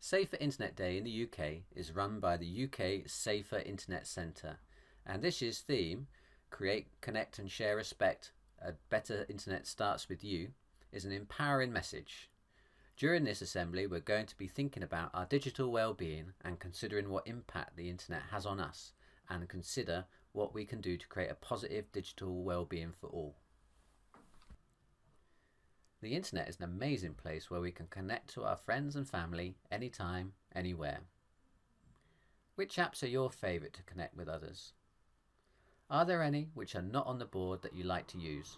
Safer Internet Day in the UK is run by the UK Safer Internet Centre, and this year's theme, Create, Connect and Share Respect, a better internet starts with you, is an empowering message. During this assembly, we're going to be thinking about our digital well-being and considering what impact the internet has on us, and consider what we can do to create a positive digital well-being for all. The internet is an amazing place where we can connect to our friends and family anytime, anywhere. Which apps are your favourite to connect with others? Are there any which are not on the board that you like to use?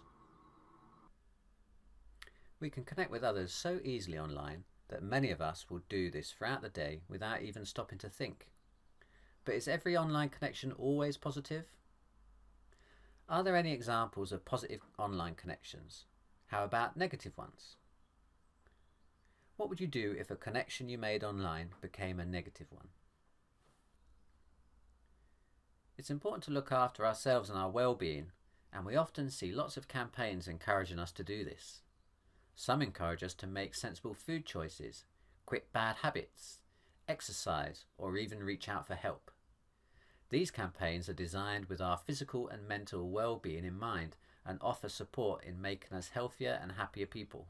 We can connect with others so easily online that many of us will do this throughout the day without even stopping to think. But is every online connection always positive? Are there any examples of positive online connections? How about negative ones? What would you do if a connection you made online became a negative one? It's important to look after ourselves and our well-being, and we often see lots of campaigns encouraging us to do this. Some encourage us to make sensible food choices, quit bad habits, exercise, or even reach out for help. These campaigns are designed with our physical and mental well-being in mind and offer support in making us healthier and happier people.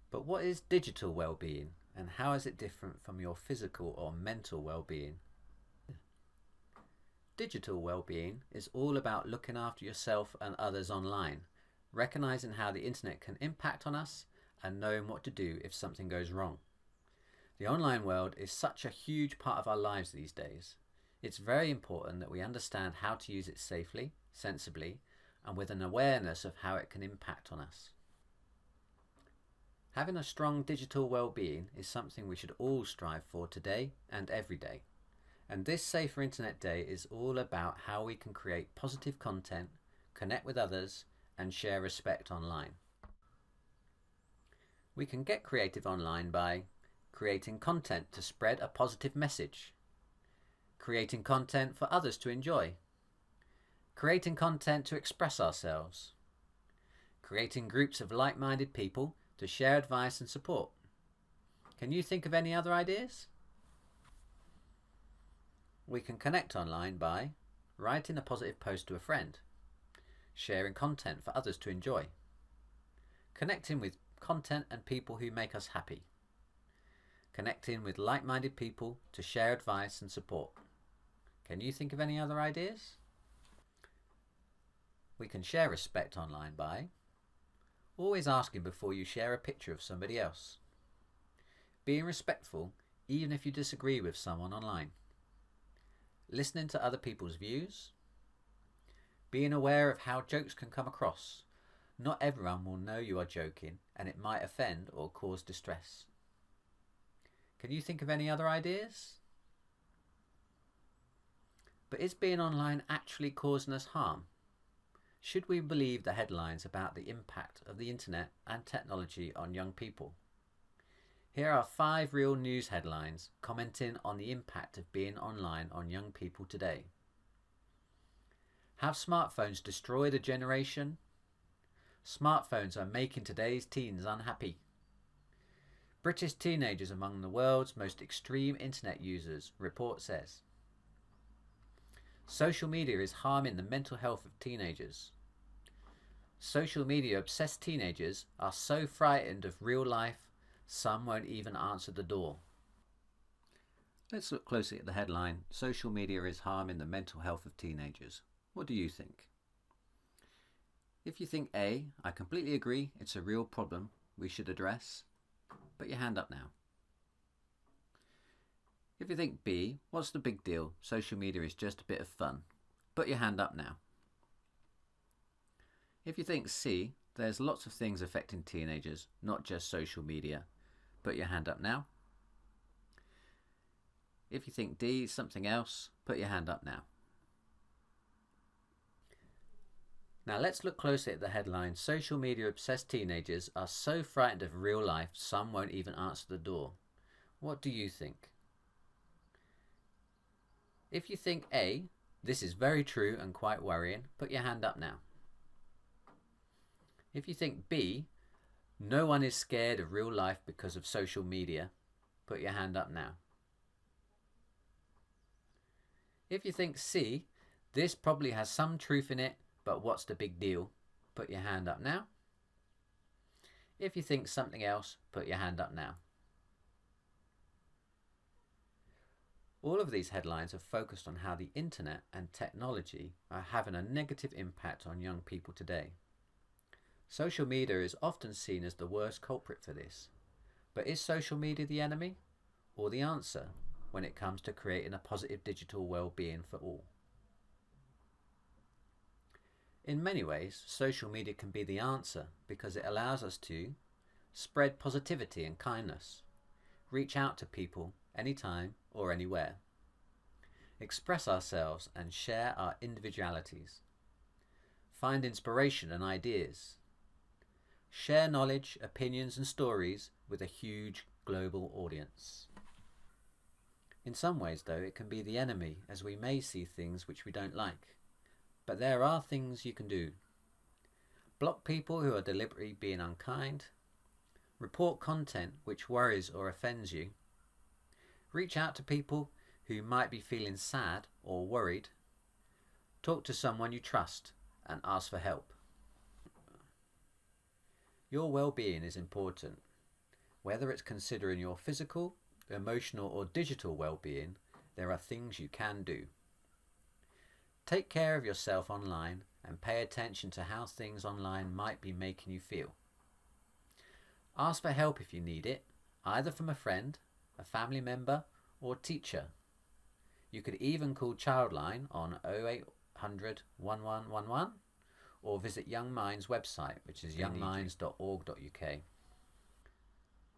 But what is digital well-being, and how is it different from your physical or mental well-being? Digital well-being is all about looking after yourself and others online, recognizing how the internet can impact on us and knowing what to do if something goes wrong. The online world is such a huge part of our lives these days. It's very important that we understand how to use it safely, sensibly, and with an awareness of how it can impact on us. Having a strong digital well-being is something we should all strive for today and every day. And this Safer Internet Day is all about how we can create positive content, connect with others, and share respect online. We can get creative online by creating content to spread a positive message, creating content for others to enjoy, creating content to express ourselves, creating groups of like-minded people to share advice and support. Can you think of any other ideas? We can connect online by writing a positive post to a friend, sharing content for others to enjoy, connecting with content and people who make us happy, connecting with like-minded people to share advice and support. Can you think of any other ideas? We can share respect online by always asking before you share a picture of somebody else, being respectful even if you disagree with someone online, listening to other people's views, being aware of how jokes can come across. Not everyone will know you are joking and it might offend or cause distress. Can you think of any other ideas? But is being online actually causing us harm? Should we believe the headlines about the impact of the internet and technology on young people? Here are 5 real news headlines commenting on the impact of being online on young people today. Have smartphones destroyed a generation? Smartphones are making today's teens unhappy. British teenagers among the world's most extreme internet users, report says. Social media is harming the mental health of teenagers. Social media obsessed teenagers are so frightened of real life, some won't even answer the door. Let's look closely at the headline, Social media is harming the mental health of teenagers. What do you think? If you think A, I completely agree, it's a real problem we should address, put your hand up now. If you think B, what's the big deal? Social media is just a bit of fun. Put your hand up now. If you think C, there's lots of things affecting teenagers, not just social media. Put your hand up now. If you think D, something else, put your hand up now. Now let's look closely at the headline, Social media obsessed teenagers are so frightened of real life, some won't even answer the door. What do you think? If you think A, this is very true and quite worrying, put your hand up now. If you think B, no one is scared of real life because of social media, put your hand up now. If you think C, this probably has some truth in it, but what's the big deal? Put your hand up now. If you think something else, put your hand up now. All of these headlines are focused on how the internet and technology are having a negative impact on young people today. Social media is often seen as the worst culprit for this. But is social media the enemy or the answer when it comes to creating a positive digital well-being for all? In many ways, social media can be the answer because it allows us to spread positivity and kindness, reach out to people anytime or anywhere, express ourselves and share our individualities, find inspiration and ideas, share knowledge, opinions and stories with a huge global audience. In some ways, though, it can be the enemy, as we may see things which we don't like. But there are things you can do. Block people who are deliberately being unkind. Report content which worries or offends you. Reach out to people who might be feeling sad or worried. Talk to someone you trust and ask for help. Your well-being is important. Whether it's considering your physical, emotional or digital well-being, there are things you can do. Take care of yourself online and pay attention to how things online might be making you feel. Ask for help if you need it, either from a friend, a family member or teacher. You could even call Childline on 0800 1111 or visit Young Minds website, which is youngminds.org.uk.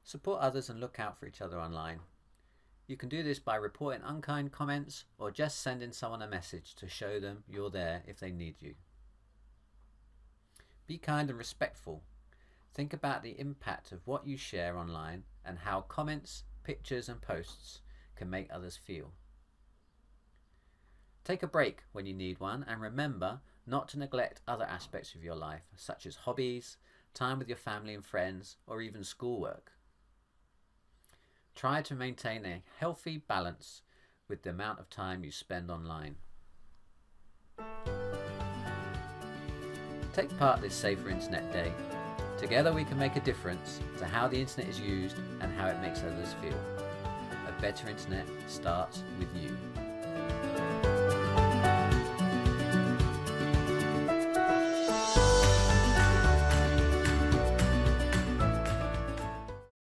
Support others and look out for each other online. You can do this by reporting unkind comments or just sending someone a message to show them you're there if they need you. Be kind and respectful. Think about the impact of what you share online and how comments, pictures and posts can make others feel. Take a break when you need one and remember not to neglect other aspects of your life, such as hobbies, time with your family and friends, or even schoolwork. Try to maintain a healthy balance with the amount of time you spend online. Take part this Safer Internet Day. Together we can make a difference to how the internet is used and how it makes others feel. A better internet starts with you.